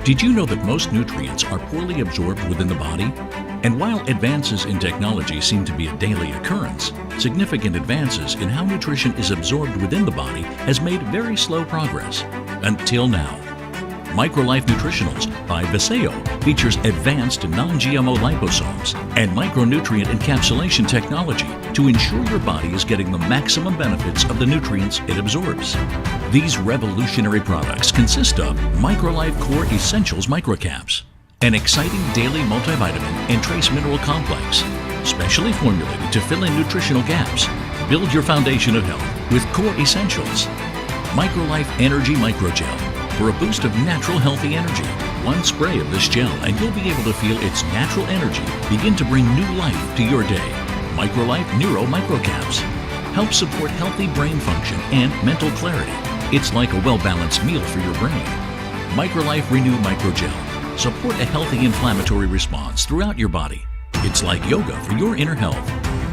Did you know that most nutrients are poorly absorbed within the body? And while advances in technology seem to be a daily occurrence, significant advances in how nutrition is absorbed within the body has made very slow progress. Until now. MicroLife Nutritionals by Vasayo features advanced non-GMO liposomes and micronutrient encapsulation technology to ensure your body is getting the maximum benefits of the nutrients it absorbs. These revolutionary products consist of MicroLife Core Essentials Microcaps, an exciting daily multivitamin and trace mineral complex, specially formulated to fill in nutritional gaps. Build your foundation of health with Core Essentials. MicroLife Energy Microgel for a boost of natural healthy energy. One spray of this gel and you'll be able to feel its natural energy begin to bring new life to your day. MicroLife Neuro Microcaps help support healthy brain function and mental clarity. It's like a well-balanced meal for your brain. MicroLife Renew Microgel support a healthy inflammatory response throughout your body. It's like yoga for your inner health.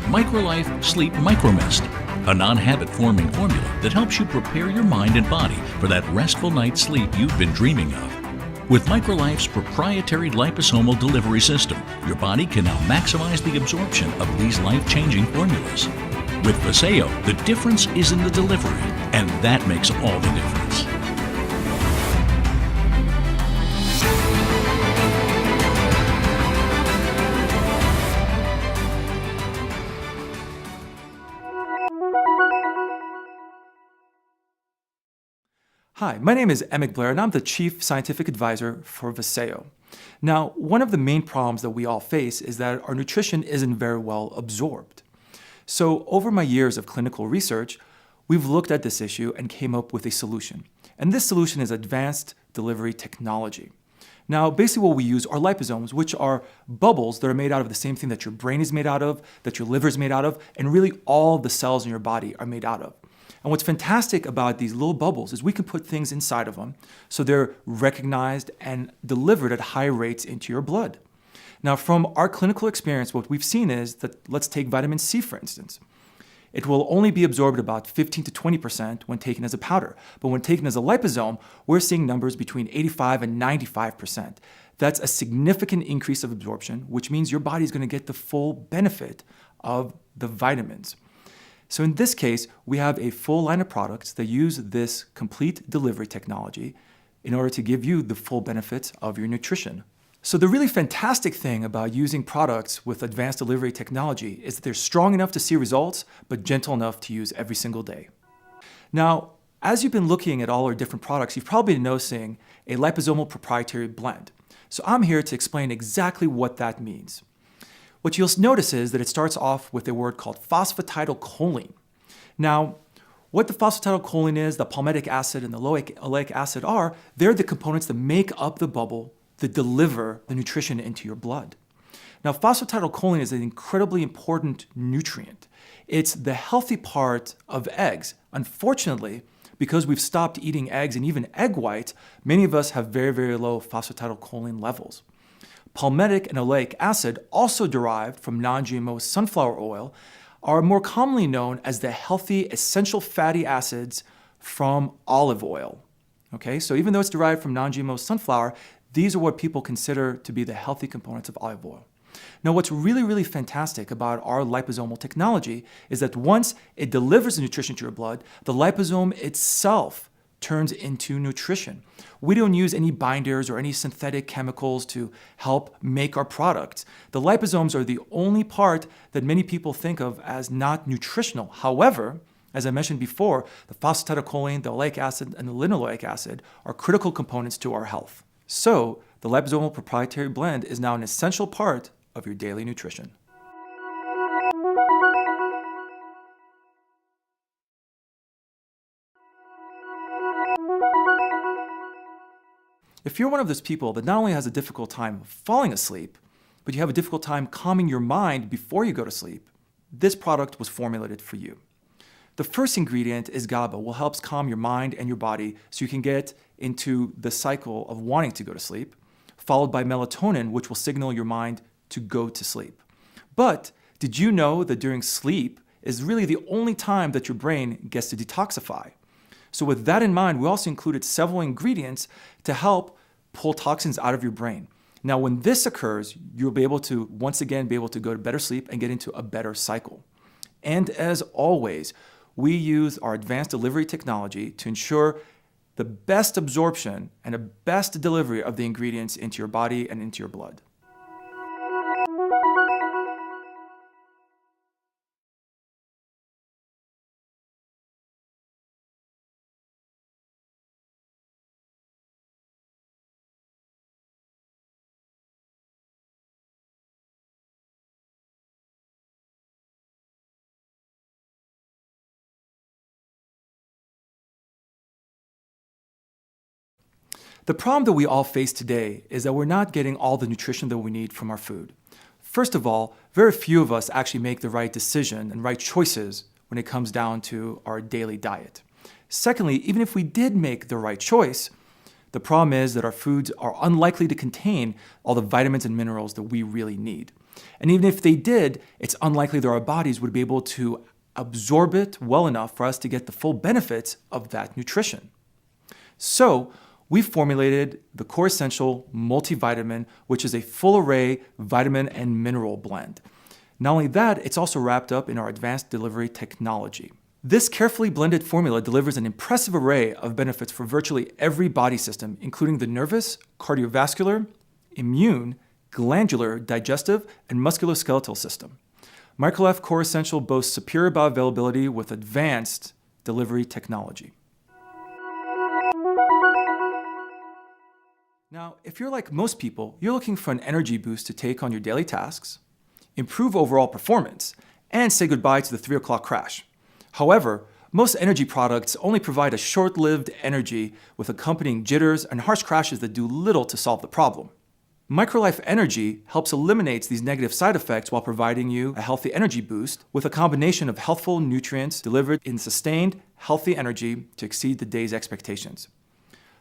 MicroLife Sleep Micromist, a non-habit forming formula that helps you prepare your mind and body for that restful night's sleep you've been dreaming of. With MicroLife's proprietary liposomal delivery system, your body can now maximize the absorption of these life-changing formulas. With Vasayo, the difference is in the delivery, and that makes all the difference. Hi, my name is Emmett Blair and I'm the Chief Scientific Advisor for Vasayo. Now, one of the main problems that we all face is that our nutrition isn't very well absorbed. So over my years of clinical research, we've looked at this issue and came up with a solution. And this solution is advanced delivery technology. Now, basically what we use are liposomes, which are bubbles that are made out of the same thing that your brain is made out of, that your liver is made out of, and really all the cells in your body are made out of. And what's fantastic about these little bubbles is we can put things inside of them so they're recognized and delivered at high rates into your blood. Now, from our clinical experience, what we've seen is that, let's take vitamin C, for instance. It will only be absorbed about 15 to 20% when taken as a powder. But when taken as a liposome, we're seeing numbers between 85 and 95%. That's a significant increase of absorption, which means your body is going to get the full benefit of the vitamins. So in this case, we have a full line of products that use this complete delivery technology in order to give you the full benefits of your nutrition. So the really fantastic thing about using products with advanced delivery technology is that they're strong enough to see results, but gentle enough to use every single day. Now, as you've been looking at all our different products, you've probably been noticing a liposomal proprietary blend. So I'm here to explain exactly what that means. What you'll notice is that it starts off with a word called phosphatidylcholine. Now, what the phosphatidylcholine is, the palmitic acid and the oleic acid are, they're the components that make up the bubble that deliver the nutrition into your blood. Now, phosphatidylcholine is an incredibly important nutrient. It's the healthy part of eggs. Unfortunately, because we've stopped eating eggs and even egg whites, many of us have very, very low phosphatidylcholine levels. Palmitic and oleic acid, also derived from non-GMO sunflower oil, are more commonly known as the healthy essential fatty acids from olive oil. Okay, so even though it's derived from non-GMO sunflower, these are what people consider to be the healthy components of olive oil. Now, what's really, really fantastic about our liposomal technology is that once it delivers the nutrition to your blood, the liposome itself turns into nutrition. We don't use any binders or any synthetic chemicals to help make our products. The liposomes are the only part that many people think of as not nutritional. However, as I mentioned before, the phosphatidylcholine, the oleic acid, and the linoleic acid are critical components to our health. So, the liposomal proprietary blend is now an essential part of your daily nutrition. If you're one of those people that not only has a difficult time falling asleep, but you have a difficult time calming your mind before you go to sleep, this product was formulated for you. The first ingredient is GABA, which helps calm your mind and your body so you can get into the cycle of wanting to go to sleep, followed by melatonin, which will signal your mind to go to sleep. But did you know that during sleep is really the only time that your brain gets to detoxify? So with that in mind, we also included several ingredients to help pull toxins out of your brain. Now, when this occurs, you'll be able to, once again, be able to go to better sleep and get into a better cycle. And as always, we use our advanced delivery technology to ensure the best absorption and the best delivery of the ingredients into your body and into your blood. The problem that we all face today is that we're not getting all the nutrition that we need from our food. First of all, very few of us actually make the right decision and right choices when it comes down to our daily diet. Secondly, even if we did make the right choice, the problem is that our foods are unlikely to contain all the vitamins and minerals that we really need. And even if they did, it's unlikely that our bodies would be able to absorb it well enough for us to get the full benefits of that nutrition. So, we formulated the Core Essential Multivitamin, which is a full array vitamin and mineral blend. Not only that, it's also wrapped up in our advanced delivery technology. This carefully blended formula delivers an impressive array of benefits for virtually every body system, including the nervous, cardiovascular, immune, glandular, digestive, and musculoskeletal system. MicroLife Core Essential boasts superior bioavailability with advanced delivery technology. Now, if you're like most people, you're looking for an energy boost to take on your daily tasks, improve overall performance, and say goodbye to the 3 o'clock crash. However, most energy products only provide a short-lived energy with accompanying jitters and harsh crashes that do little to solve the problem. MicroLife Energy helps eliminate these negative side effects while providing you a healthy energy boost with a combination of healthful nutrients delivered in sustained, healthy energy to exceed the day's expectations.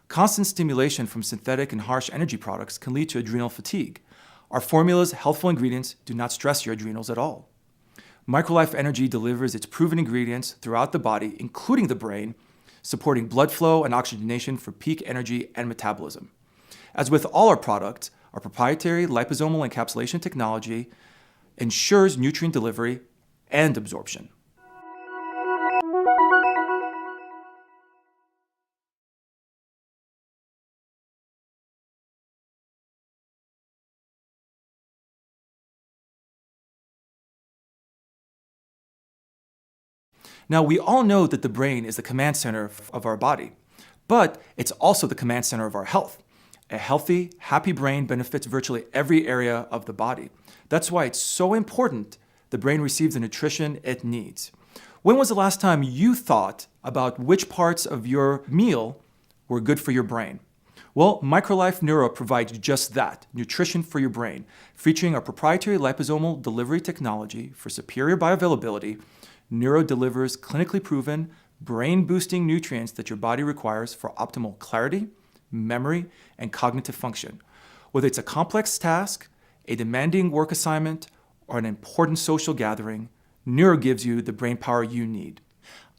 Constant stimulation from synthetic and harsh energy products can lead to adrenal fatigue. Our formula's healthful ingredients do not stress your adrenals at all. MicroLife Energy delivers its proven ingredients throughout the body, including the brain, supporting blood flow and oxygenation for peak energy and metabolism. As with all our products, our proprietary liposomal encapsulation technology ensures nutrient delivery and absorption. Now, we all know that the brain is the command center of our body, but it's also the command center of our health. A healthy, happy brain benefits virtually every area of the body. That's why it's so important the brain receives the nutrition it needs. When was the last time you thought about which parts of your meal were good for your brain? Well, MicroLife Neuro provides just that, nutrition for your brain, featuring our proprietary liposomal delivery technology for superior bioavailability. Neuro delivers clinically proven, brain-boosting nutrients that your body requires for optimal clarity, memory, and cognitive function. Whether it's a complex task, a demanding work assignment, or an important social gathering, Neuro gives you the brain power you need.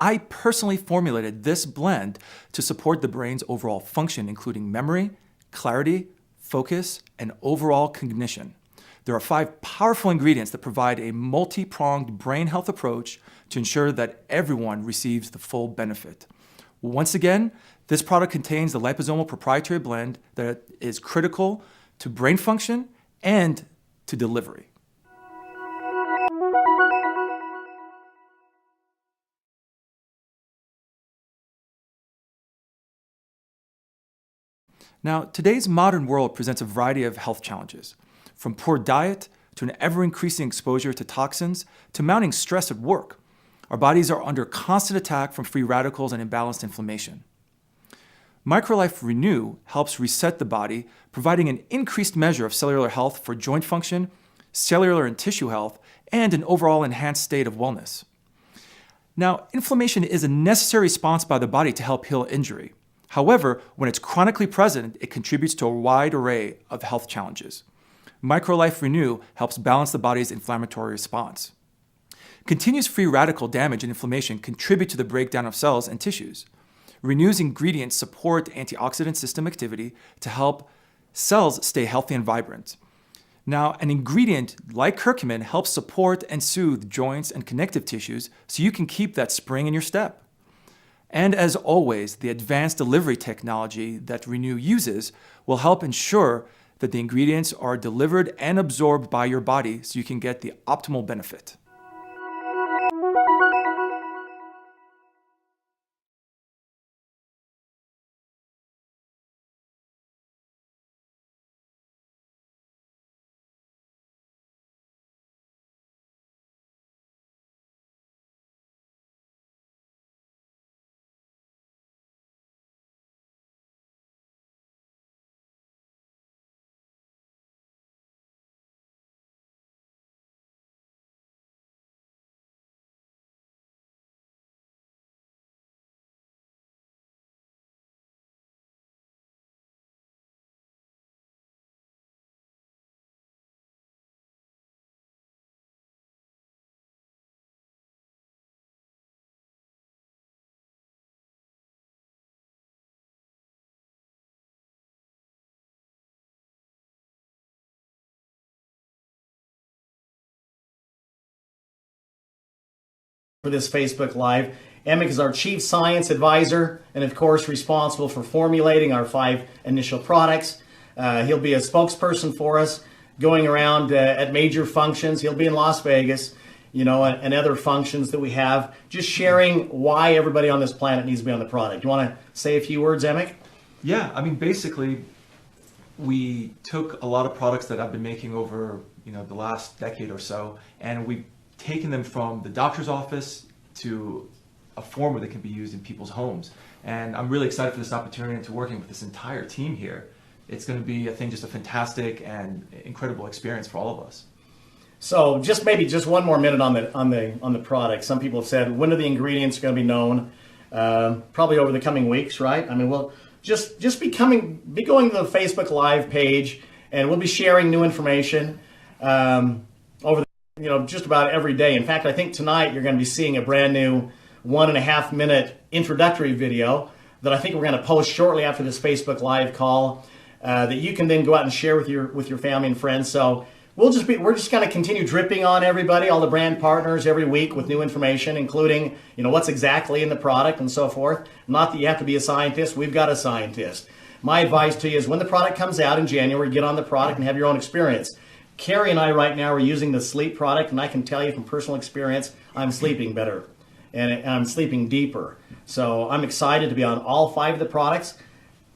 I personally formulated this blend to support the brain's overall function, including memory, clarity, focus, and overall cognition. There are 5 powerful ingredients that provide a multi-pronged brain health approach to ensure that everyone receives the full benefit. Once again, this product contains the liposomal proprietary blend that is critical to brain function and to delivery. Now, today's modern world presents a variety of health challenges, from poor diet to an ever-increasing exposure to toxins to mounting stress at work. Our bodies are under constant attack from free radicals and imbalanced inflammation. MicroLife Renew helps reset the body, providing an increased measure of cellular health for joint function, cellular and tissue health, and an overall enhanced state of wellness. Now, inflammation is a necessary response by the body to help heal injury. However, when it's chronically present, it contributes to a wide array of health challenges. MicroLife Renew helps balance the body's inflammatory response. Continuous free radical damage and inflammation contribute to the breakdown of cells and tissues. Renew's ingredients support antioxidant system activity to help cells stay healthy and vibrant. Now, an ingredient like curcumin helps support and soothe joints and connective tissues so you can keep that spring in your step. And as always, the advanced delivery technology that Renew uses will help ensure that the ingredients are delivered and absorbed by your body so you can get the optimal benefit. For this Facebook Live. Emic is our Chief Science Advisor and, of course, responsible for formulating our 5 initial products. He'll be a spokesperson for us going around at major functions. He'll be in Las Vegas, and other functions that we have, just sharing why everybody on this planet needs to be on the product. You want to say a few words, Emic? Yeah, basically, we took a lot of products that I've been making over, the last decade or so, and we've taken them from the doctor's office to a form where they can be used in people's homes. And I'm really excited for this opportunity and to working with this entire team here. It's going to be, I think, just a fantastic and incredible experience for all of us. So maybe one more minute on the product. Some people have said, when are the ingredients going to be known? Probably over the coming weeks, right? We'll just be going to the Facebook Live page, and we'll be sharing new information over just about every day. In fact, I think tonight you're going to be seeing a brand new 1.5 minute introductory video that I think we're going to post shortly after this Facebook Live call that you can then go out and share with your family and friends. So we're just going to continue dripping on everybody, all the brand partners every week with new information, including what's exactly in the product and so forth. Not that you have to be a scientist. We've got a scientist. My advice to you is when the product comes out in January, get on the product and have your own experience. Carrie and I right now are using the sleep product, and I can tell you from personal experience, I'm sleeping better and I'm sleeping deeper. So I'm excited to be on all 5 of the products.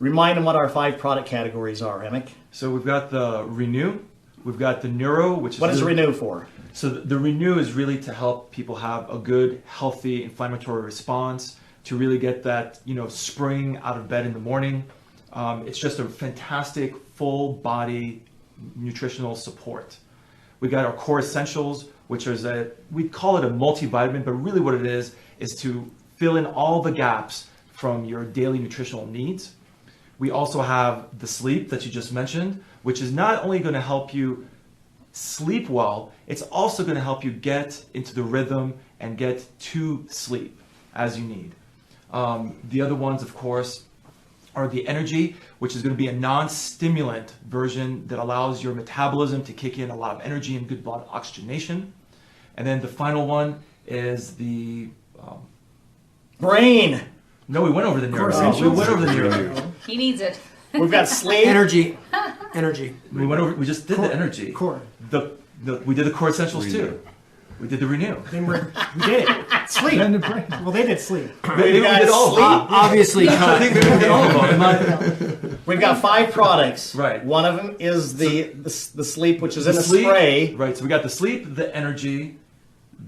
Remind them what our 5 product categories are, Emic. So we've got the Renew, we've got the Neuro, which is... What is Renew for? So the Renew is really to help people have a good, healthy, inflammatory response, to really get that, spring out of bed in the morning. It's just a fantastic full body nutritional support. We got our core essentials, which is we call it a multivitamin, but really what it is to fill in all the gaps from your daily nutritional needs. We also have the sleep that you just mentioned, which is not only going to help you sleep well, it's also going to help you get into the rhythm and get to sleep as you need. The other ones, of course, are the energy, which is going to be a non-stimulant version that allows your metabolism to kick in a lot of energy and good blood oxygenation. And then the final one is the... brain. No, we went over the neuro. We went over the neuro. He needs it. We've got sleep. Energy. We just did the energy. Core. We did the core essentials too. We did the Renew. We did it. Sleep. Well, they did sleep. Maybe we did all of them. Obviously, I think maybe we did all of them. We've got 5 products. Right. One of them is the sleep, which is in a spray. Right. So we got the sleep, the energy,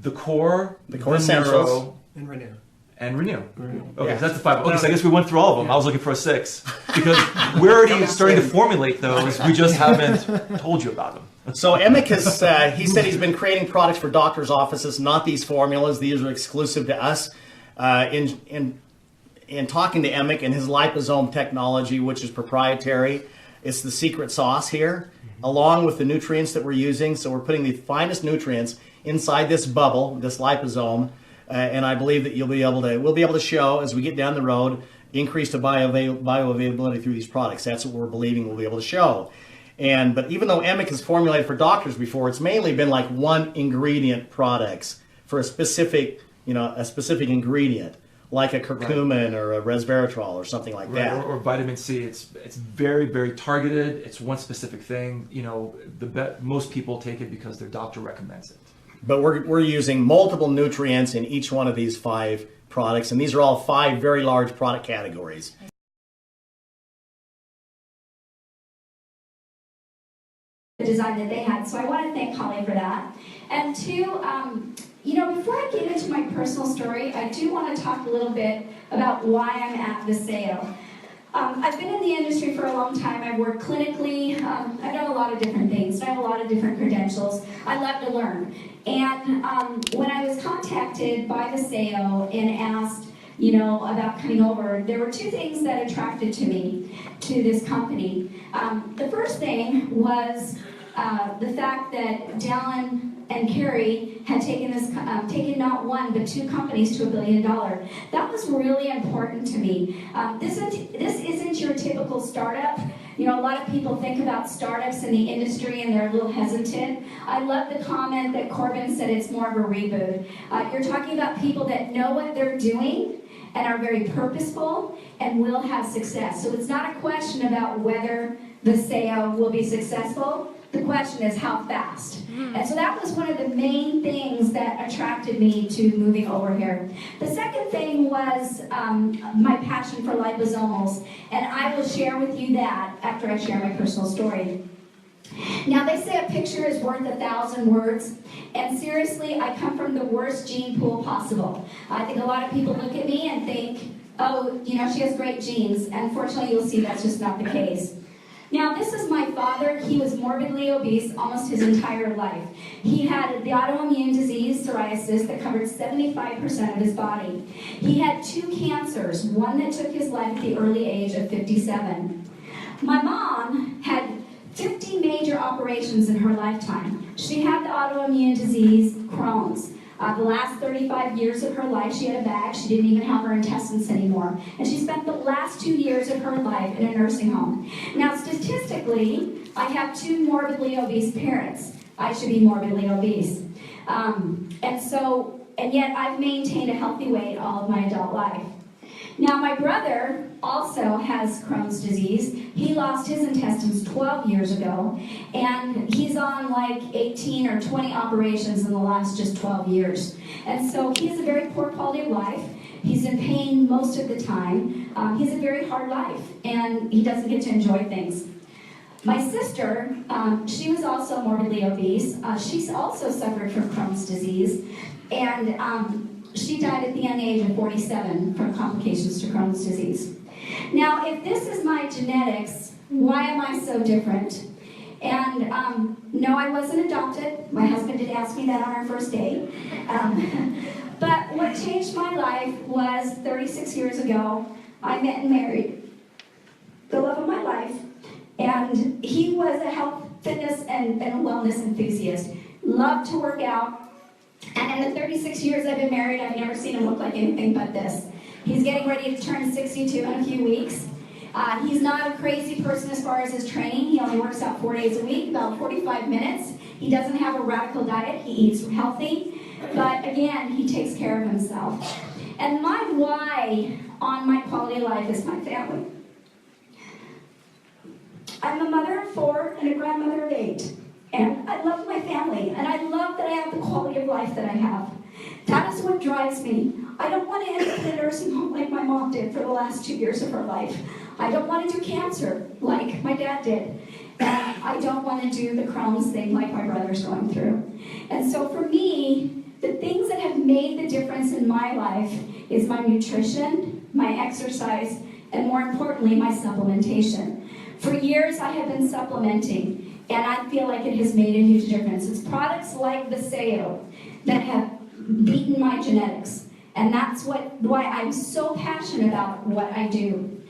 the core essentials, neuro, and Renew. and Renew. Okay, Yeah. so that's the 5. Okay, so I guess we went through all of them. I was looking for a 6 because we're already starting to formulate those. We just haven't told you about them. So Emic he said he's been creating products for doctors' offices, not these formulas. These are exclusive to us. In talking to Emic and his liposome technology, which is proprietary, it's the secret sauce here, along with the nutrients that we're using. So we're putting the finest nutrients inside this bubble, this liposome, and I believe that we'll be able to show as we get down the road increase the bioavailability through these products. That's what we're believing we'll be able to show. But even though EMIC is formulated for doctors before, it's mainly been like one ingredient products for a specific ingredient, like a curcumin or a resveratrol or something like that. Or vitamin C. It's very, very targeted. It's one specific thing. Most people take it because their doctor recommends it. But we're using multiple nutrients in each one of these 5 products, and these are all 5 very large product categories. The design that they had. So I want to thank Holly for that. And 2, before I get into my personal story, I do want to talk a little bit about why I'm at Vasayo. I've been in the industry for a long time. I've worked clinically. I've done a lot of different things. I have a lot of different credentials. I love to learn. And when I was contacted by Vasayo and asked, about coming over, there were 2 things that attracted me to this company. The first thing was the fact that Dallin and Carrie had taken not 1 but 2 companies to $1 billion. That was really important to me. This isn't your typical startup. A lot of people think about startups in the industry and they're a little hesitant. I love the comment that Corbin said it's more of a reboot. You're talking about people that know what they're doing and are very purposeful and will have success. So it's not a question about whether Vasayo will be successful. The question is how fast. And so that was one of the main things that attracted me to moving over here. The second thing was my passion for liposomals, and I will share with you that after I share my personal story. Now, they say a picture is worth 1,000 words, and seriously, I come from the worst gene pool possible. I think a lot of people look at me and think, oh, she has great genes. Unfortunately, you'll see that's just not the case. Now, this is my father. He was morbidly obese almost his entire life. He had the autoimmune disease, psoriasis, that covered 75% of his body. He had 2 cancers, one that took his life at the early age of 57. My mom had 50 major operations in her lifetime. She had the autoimmune disease, Crohn's. The last 35 years of her life, she had a bag. She didn't even have her intestines anymore. And she spent the last 2 years of her life in a nursing home. Now, statistically, I have 2 morbidly obese parents. I should be morbidly obese. And yet I've maintained a healthy weight all of my adult life. Now, my brother also has Crohn's disease. He lost his intestines 12 years ago, and he's on like 18 or 20 operations in the last just 12 years. And so he has a very poor quality of life. He's in pain most of the time. He has a very hard life, and he doesn't get to enjoy things. My sister, she was also morbidly obese. She's also suffered from Crohn's disease, and she died at the young age of 47 from complications to Crohn's disease. Now, if this is my genetics, why am I so different? And no, I wasn't adopted. My husband did ask me that on our first date. But what changed my life was 36 years ago, I met and married the love of my life. And he was a health, fitness, and wellness enthusiast. Loved to work out. And in the 36 years I've been married, I've never seen him look like anything but this. He's getting ready to turn 62 in a few weeks. He's not a crazy person as far as his training. He only works out 4 days a week, about 45 minutes. He doesn't have a radical diet. He eats healthy. But again, he takes care of himself. And my why on my quality of life is my family. I'm a mother of 4 and a grandmother of 8. And I love my family, and I love that I have the quality of life that I have. That is what drives me. I don't want to end up in a nursing home like my mom did for the last 2 years of her life. I don't want to do cancer like my dad did. And I don't want to do the Crohn's thing like my brother's going through. And so for me, the things that have made the difference in my life is my nutrition, my exercise, and more importantly, my supplementation. For years, I have been supplementing. And I feel like it has made a huge difference. It's products like Vasayo that have beaten my genetics. And that's why I'm so passionate about what I do.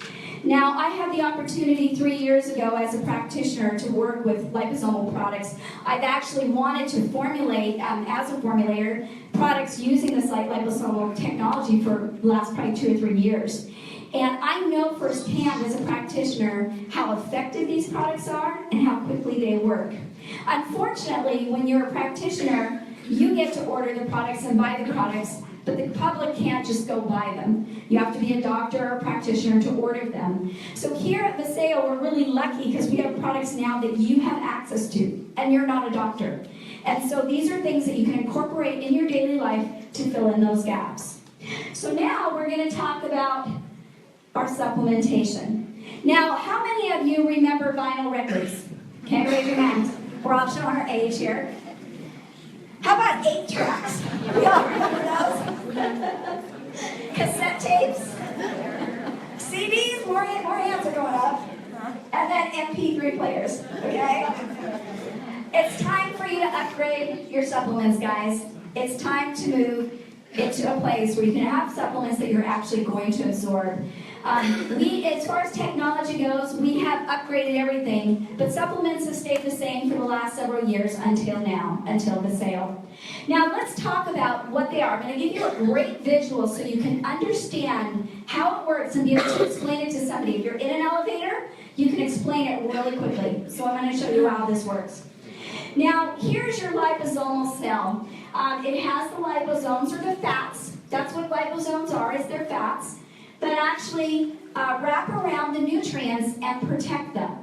Now, I had the opportunity 3 years ago as a practitioner to work with liposomal products. I've actually wanted to formulate, as a formulator, products using this liposomal technology for the last probably 2 or 3 years. And I know firsthand as a practitioner how effective these products are and how quickly they work. Unfortunately, when you're a practitioner, you get to order the products and buy the products, but the public can't just go buy them. You have to be a doctor or a practitioner to order them. So here at Vasayo, we're really lucky because we have products now that you have access to, and you're not a doctor. And so these are things that you can incorporate in your daily life to fill in those gaps. So now we're going to talk about our supplementation. Now, how many of you remember vinyl records? Okay, raise your hand. We're all showing our age here. How about 8 tracks? We all remember those? Cassette tapes? CDs? More hands are going up. And then MP3 players, okay? It's time for you to upgrade your supplements, guys. It's time to move into a place where you can have supplements that you're actually going to absorb. As far as technology goes, we have upgraded everything, but supplements have stayed the same for the last several years until now, until the sale. Now let's talk about what they are. I'm going to give you a great visual so you can understand how it works and be able to explain it to somebody. If you're in an elevator, you can explain it really quickly. So I'm going to show you how this works. Now, here's your liposomal cell. It has the liposomes, or the fats. That's what liposomes are, is they're fats that actually wrap around the nutrients and protect them.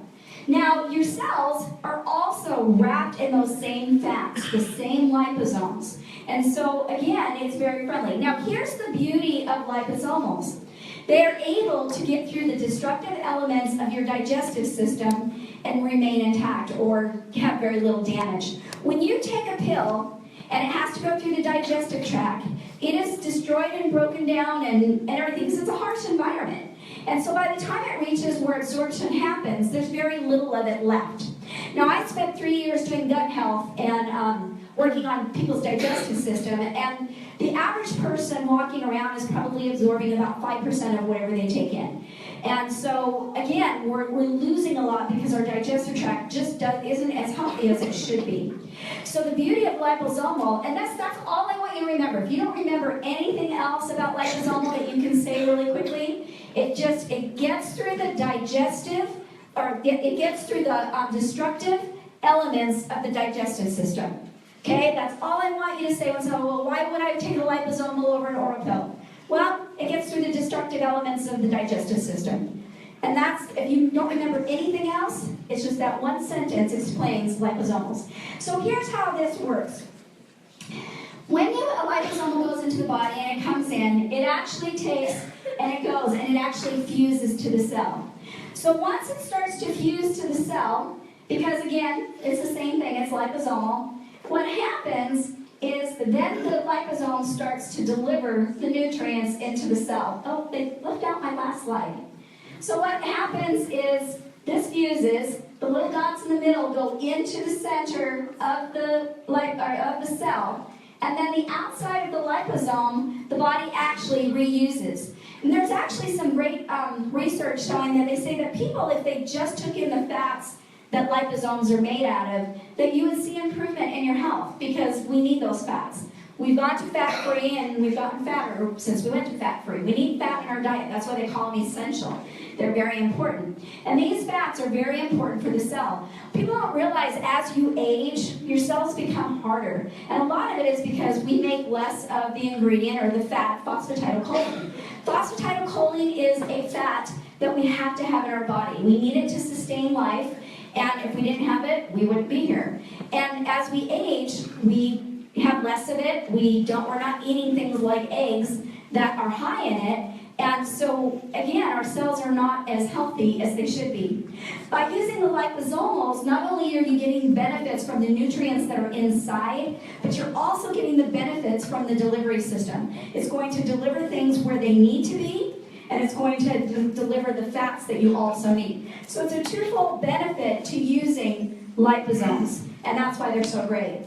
Now, your cells are also wrapped in those same fats, the same liposomes. And so, again, it's very friendly. Now, here's the beauty of liposomals. They're able to get through the destructive elements of your digestive system and remain intact or have very little damage. When you take a pill and it has to go through the digestive tract, it is destroyed and broken down and everything because it's a harsh environment. And so by the time it reaches where absorption happens, there's very little of it left. Now, I spent 3 years doing gut health and working on people's digestive system, and the average person walking around is probably absorbing about 5% of whatever they take in. And so, again, we're losing a lot because our digestive tract just isn't as healthy as it should be. So the beauty of liposomal, and that's all I want you to remember. If you don't remember anything else about liposomal that you can say really quickly, it gets through the digestive, or it gets through the destructive elements of the digestive system. Okay, that's all I want you to say. Well, why would I take a liposomal over an oral pill? Well, it gets through the destructive elements of the digestive system. And that's, if you don't remember anything else, it's just that one sentence explains liposomals. So here's how this works. When a liposomal goes into the body and it comes in, it actually takes and it goes and it actually fuses to the cell. So once it starts to fuse to the cell, because again, it's the same thing, it's liposomal, what happens is then the liposome starts to deliver the nutrients into the cell. Oh, they left out my last slide. So what happens is this fuses, the little dots in the middle go into the center of the cell, and then the outside of the liposome, the body actually reuses. And there's actually some great research showing that they say that people, if they just took in the fats that liposomes are made out of, that you would see improvement in your health because we need those fats. We've gone to fat-free and we've gotten fatter since we went to fat-free. We need fat in our diet. That's why they call them essential. They're very important. And these fats are very important for the cell. People don't realize as you age, your cells become harder. And a lot of it is because we make less of the ingredient or the fat, phosphatidylcholine. Phosphatidylcholine is a fat that we have to have in our body. We need it to sustain life. And if we didn't have it, we wouldn't be here. And as we age, we have less of it. We're not eating things like eggs that are high in it. And so, again, our cells are not as healthy as they should be. By using the liposomals, not only are you getting benefits from the nutrients that are inside, but you're also getting the benefits from the delivery system. It's going to deliver things where they need to be, and it's going to deliver the fats that you also need. So it's a twofold benefit to using liposomes, and that's why they're so great.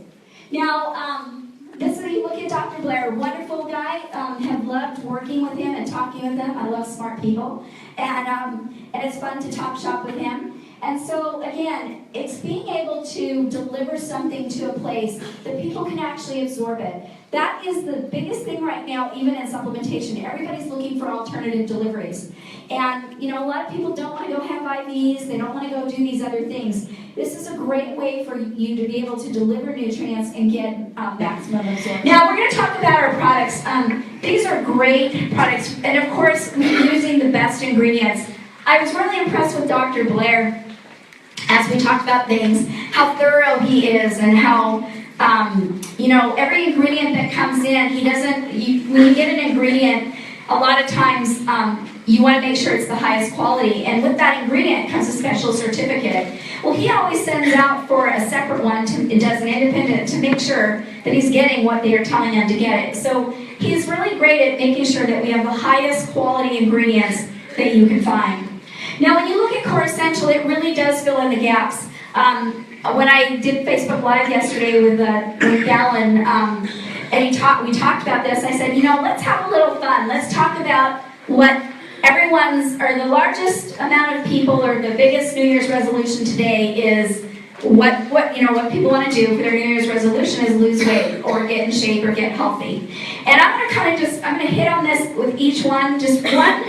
Now, you look at Dr. Blair, wonderful guy, have loved working with him and talking with him. I love smart people, and it's fun to talk shop with him. And so, again, it's being able to deliver something to a place that people can actually absorb it. That is the biggest thing right now, even in supplementation. Everybody's looking for alternative deliveries. And, a lot of people don't want to go have IVs. They don't want to go do these other things. This is a great way for you to be able to deliver nutrients and get maximum absorption. Now, we're going to talk about our products. These are great products. And, of course, using the best ingredients. I was really impressed with Dr. Blair as we talked about things, how thorough he is and how, every ingredient that comes in, when you get an ingredient, a lot of times you want to make sure it's the highest quality. And with that ingredient comes a special certificate. Well, he always sends out for a separate one, it does an independent, to make sure that he's getting what they are telling him to get it. So he's really great at making sure that we have the highest quality ingredients that you can find. Now, when you look at Core Essential, it really does fill in the gaps. When I did Facebook Live yesterday with Gallon, and we talked about this, I said, let's have a little fun. Let's talk about what the largest amount of people, or the biggest New Year's resolution today is what people want to do for their New Year's resolution is lose weight or get in shape or get healthy. And I'm going to hit on this with each one, just one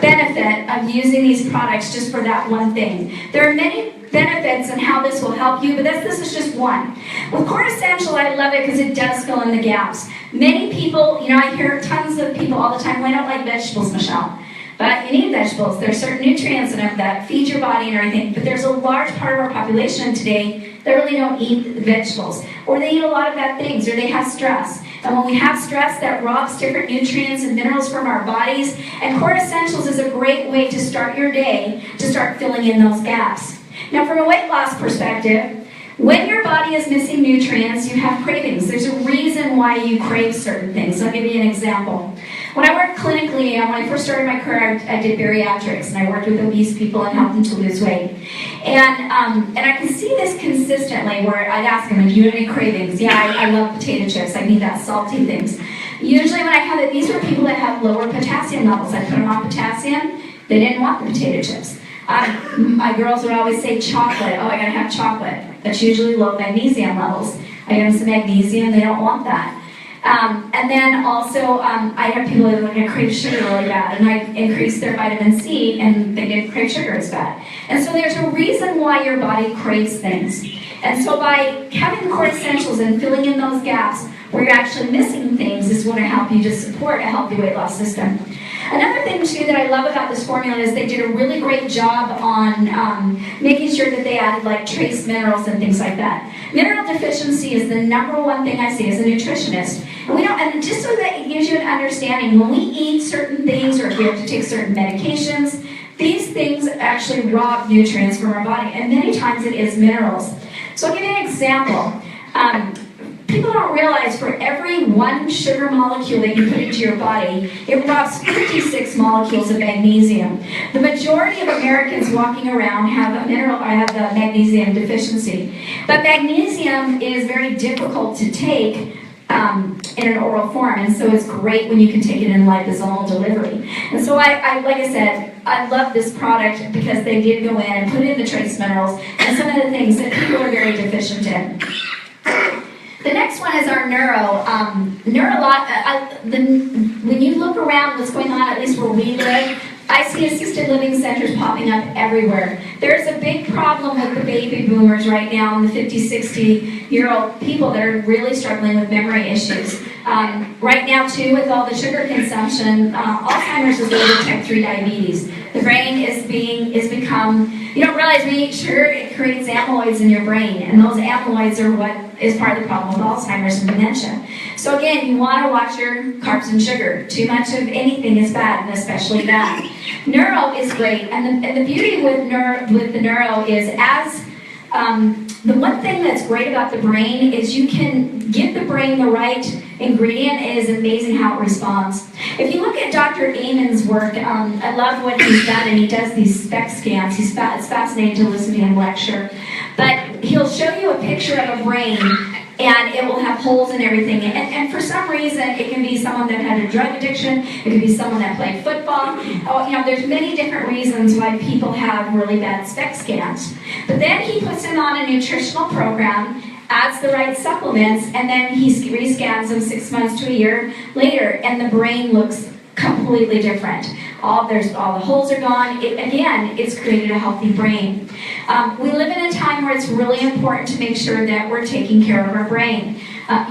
benefit of using these products just for that one thing. There are many benefits and how this will help you, but this is just one. With Core Essential, I love it because it does fill in the gaps. Many people, I hear tons of people all the time, well, I don't like vegetables, Michelle. But you need vegetables. There's certain nutrients in them that feed your body and everything, but there's a large part of our population today that really don't eat vegetables. Or they eat a lot of bad things, or they have stress. And when we have stress, that robs different nutrients and minerals from our bodies. And Core Essentials is a great way to start your day, to start filling in those gaps. Now, from a weight loss perspective, when your body is missing nutrients, you have cravings. There's a reason why you crave certain things. I'll give you an example. When I worked clinically, when I first started my career, I did bariatrics, and I worked with obese people and helped them to lose weight. And I can see this consistently, where I'd ask them, do you have any cravings? Yeah, I love potato chips. I need that salty things. Usually when I have it, these were people that have lower potassium levels. I put them on potassium. They didn't want the potato chips. My girls would always say chocolate. Oh, I gotta have chocolate. That's usually low magnesium levels. I give them some magnesium. They don't want that. And then also, I have people that are going to crave sugar really bad, and I increase their vitamin C, and they didn't crave sugar as bad. And so there's a reason why your body craves things. And so by having the Core Essentials and filling in those gaps where you're actually missing things is going to help you to support a healthy weight loss system. Another thing, too, that I love about this formula is they did a really great job on making sure that they added, like, trace minerals and things like that. Mineral deficiency is the number one thing I see as a nutritionist. And just so that it gives you an understanding, when we eat certain things or if we have to take certain medications, these things actually rob nutrients from our body, and many times it is minerals. So I'll give you an example. People don't realize for every one sugar molecule that you put into your body, it robs 56 molecules of magnesium. The majority of Americans walking around have the magnesium deficiency. But magnesium is very difficult to take in an oral form, and so it's great when you can take it in liposomal delivery. And so I like I said, I love this product because they did go in and put in the trace minerals and some of the things that people are very deficient in. The next one is our neuro. When you look around what's going on, at least where we live, I see assisted living centers popping up everywhere. There's a big problem with the baby boomers right now and the 50, 60-year-old people that are really struggling with memory issues. Right now, too, with all the sugar consumption, Alzheimer's is linked to type 3 diabetes. The brain is become, you don't realize when you eat sugar, it creates amyloids in your brain, and those amyloids are what is part of the problem with Alzheimer's and dementia. So again, you want to watch your carbs and sugar. Too much of anything is bad, and especially that. Neuro is great, and the beauty with the neuro is the one thing that's great about the brain is you can give the brain the right ingredient. It is amazing how it responds. If you look at Dr. Amen's work, I love what he's done, and he does these SPECT scans. It's fascinating to listen to him lecture. But he'll show you a picture of a brain and it will have holes and everything. And for some reason, it can be someone that had a drug addiction, it could be someone that played football. Oh, there's many different reasons why people have really bad SPECT scans. But then he puts them on a nutritional program, adds the right supplements, and then he rescans them 6 months to a year later, and the brain looks completely different. All the holes are gone. It's created a healthy brain. We live in a time where it's really important to make sure that we're taking care of our brain. My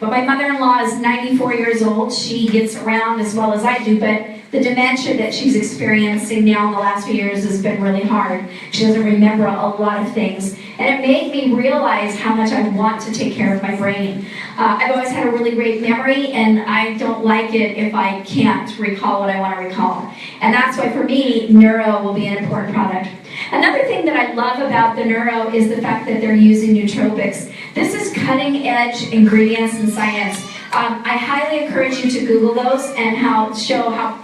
mother-in-law is 94 years old. She gets around as well as I do, but the dementia that she's experiencing now in the last few years has been really hard. She doesn't remember a lot of things. And it made me realize how much I want to take care of my brain. I've always had a really great memory, and I don't like it if I can't recall what I want to recall. And that's why for me, Neuro will be an important product. Another thing that I love about the Neuro is the fact that they're using nootropics. This is cutting edge ingredients and science. I highly encourage you to Google those and show how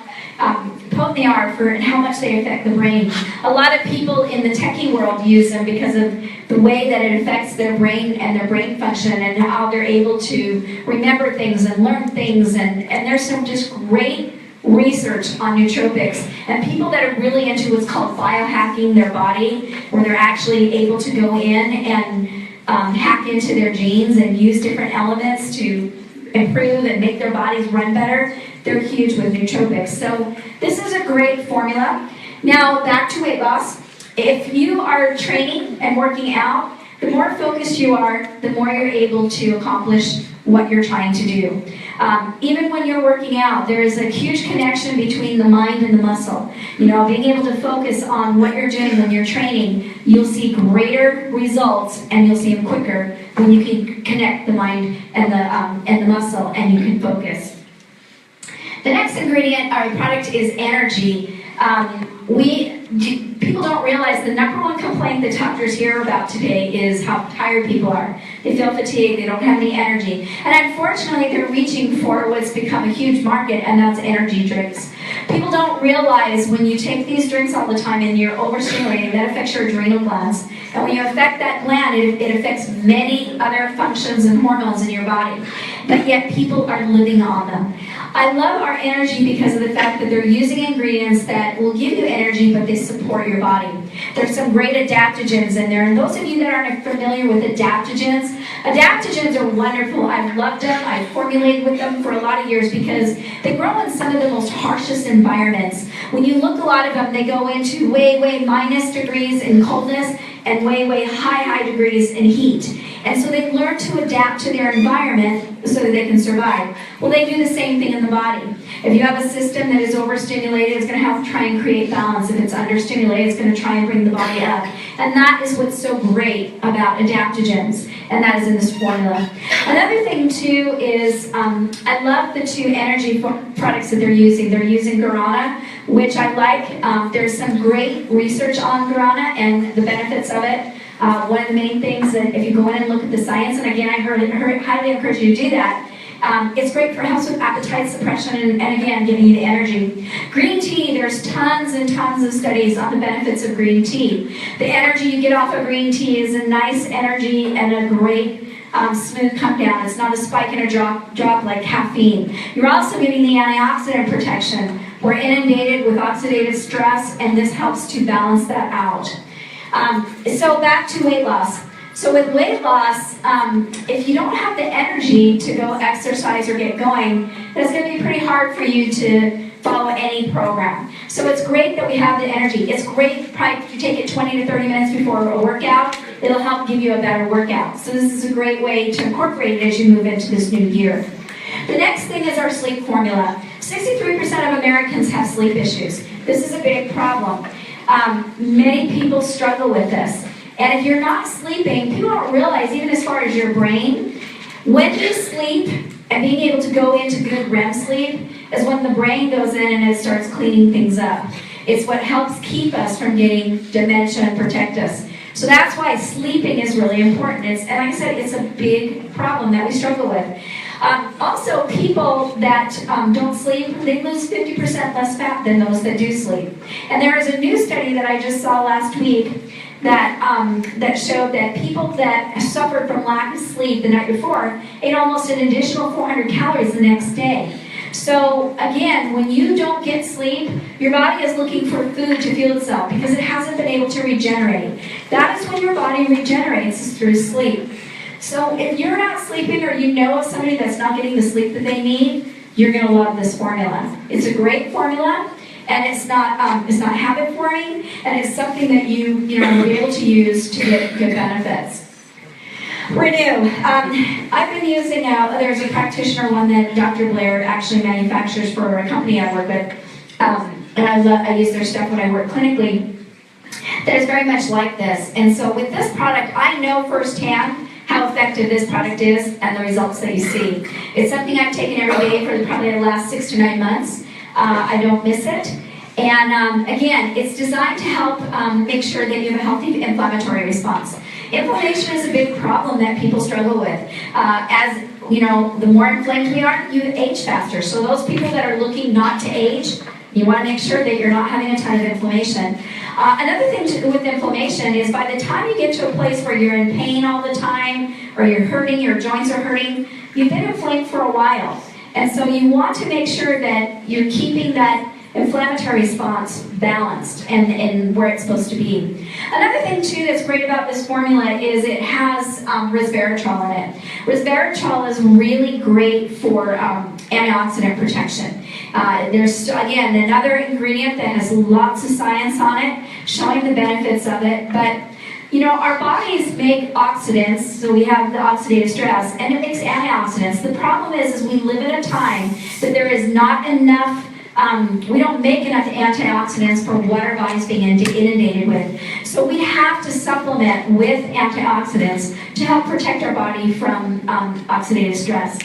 potent they are and how much they affect the brain. A lot of people in the techie world use them because of the way that it affects their brain and their brain function and how they're able to remember things and learn things. And there's some just great research on nootropics. And people that are really into what's called biohacking their body, where they're actually able to go in and hack into their genes and use different elements to improve and make their bodies run better, they're huge with nootropics. So this is a great formula. Now back to weight loss. If you are training and working out, the more focused you are, the more you're able to accomplish what you're trying to do. Even when you're working out, there is a huge connection between the mind and the muscle. Being able to focus on what you're doing when you're training, you'll see greater results and you'll see them quicker when you can connect the mind and the muscle and you can focus. The next ingredient, our product, is energy. People don't realize the number one complaint that doctors hear about today is how tired people are. They feel fatigued, they don't have any energy. And unfortunately, they're reaching for what's become a huge market, and that's energy drinks. People don't realize when you take these drinks all the time and you're overstimulating, that affects your adrenal glands. And when you affect that gland, it affects many other functions and hormones in your body. But yet people are living on them. I love our energy because of the fact that they're using ingredients that will give you energy, but they support your body. There's some great adaptogens in there. And those of you that aren't familiar with adaptogens are wonderful. I've loved them. I've formulated with them for a lot of years because they grow in some of the most harshest environments. When you look, a lot of them, they go into way minus degrees in coldness and way high degrees in heat. And so they've learned to adapt to their environment so that they can survive. Well, they do the same thing in the body. If you have a system that is overstimulated, it's going to have to try and create balance. If it's understimulated, it's going to try and bring the body up. And that is what's so great about adaptogens, and that is in this formula. Another thing, too, is I love the two energy products that they're using. They're using guarana, which I like. There's some great research on guarana and the benefits of it. One of the main things that if you go in and look at the science, and again, I highly encourage you to do that, it's great for helps with appetite suppression and again, giving you the energy. Green tea, there's tons and tons of studies on the benefits of green tea. The energy you get off of green tea is a nice energy and a great smooth come down. It's not a spike and a drop like caffeine. You're also getting the antioxidant protection. We're inundated with oxidative stress, and this helps to balance that out. So back to weight loss. So with weight loss, if you don't have the energy to go exercise or get going, it's going to be pretty hard for you to follow any program. So it's great that we have the energy. It's great if you take it 20 to 30 minutes before a workout. It'll help give you a better workout. So this is a great way to incorporate it as you move into this new year. The next thing is our sleep formula. 63% of Americans have sleep issues. This is a big problem. Many people struggle with this. And if you're not sleeping, people don't realize, even as far as your brain, when you sleep and being able to go into good REM sleep is when the brain goes in and it starts cleaning things up. It's what helps keep us from getting dementia and protect us. So that's why sleeping is really important. And like I said, it's a big problem that we struggle with. Also, people that don't sleep, they lose 50% less fat than those that do sleep. And there is a new study that I just saw last week that showed that people that suffered from lack of sleep the night before ate almost an additional 400 calories the next day. So again, when you don't get sleep, your body is looking for food to fuel itself because it hasn't been able to regenerate. That is when your body regenerates, is through sleep. So if you're not sleeping or you know of somebody that's not getting the sleep that they need, you're going to love this formula. It's a great formula, and it's not habit forming, and it's something that you will be able to use to get good benefits. Renew. I've been using there's a practitioner one that Dr. Blair actually manufactures for a company I work with, and I use their stuff when I work clinically. That is very much like this. And so with this product, I know firsthand how effective this product is and the results that you see. It's something I've taken every day for probably the last 6 to 9 months. I don't miss it. And again, it's designed to help make sure that you have a healthy inflammatory response. Inflammation is a big problem that people struggle with. As you know, the more inflamed we are, you age faster. So those people that are looking not to age, you want to make sure that you're not having a ton of inflammation. Another thing with inflammation is by the time you get to a place where you're in pain all the time, or you're hurting, your joints are hurting, you've been inflamed for a while. And so you want to make sure that you're keeping that inflammatory response balanced and where it's supposed to be. Another thing too that's great about this formula is it has resveratrol in it. Resveratrol is really great for antioxidant protection. There's again another ingredient that has lots of science on it, showing the benefits of it. But you know, our bodies make oxidants, so we have the oxidative stress, and it makes antioxidants. The problem is we live in a time that there is not enough. We don't make enough antioxidants for what our body's being inundated with. So we have to supplement with antioxidants to help protect our body from oxidative stress.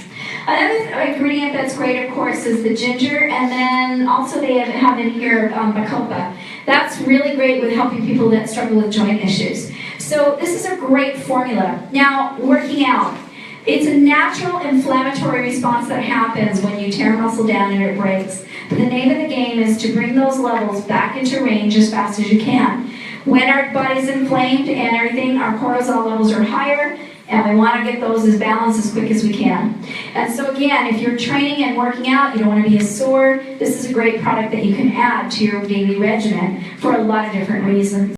Another ingredient that's great, of course, is the ginger, and then also they have in here bacopa. That's really great with helping people that struggle with joint issues. So this is a great formula. Now, working out. It's a natural inflammatory response that happens when you tear muscle down and it breaks. But the name of the game is to bring those levels back into range as fast as you can. When our body's inflamed and everything, our cortisol levels are higher, and we want to get those as balanced as quick as we can. And so again, if you're training and working out, you don't want to be as sore, this is a great product that you can add to your daily regimen for a lot of different reasons.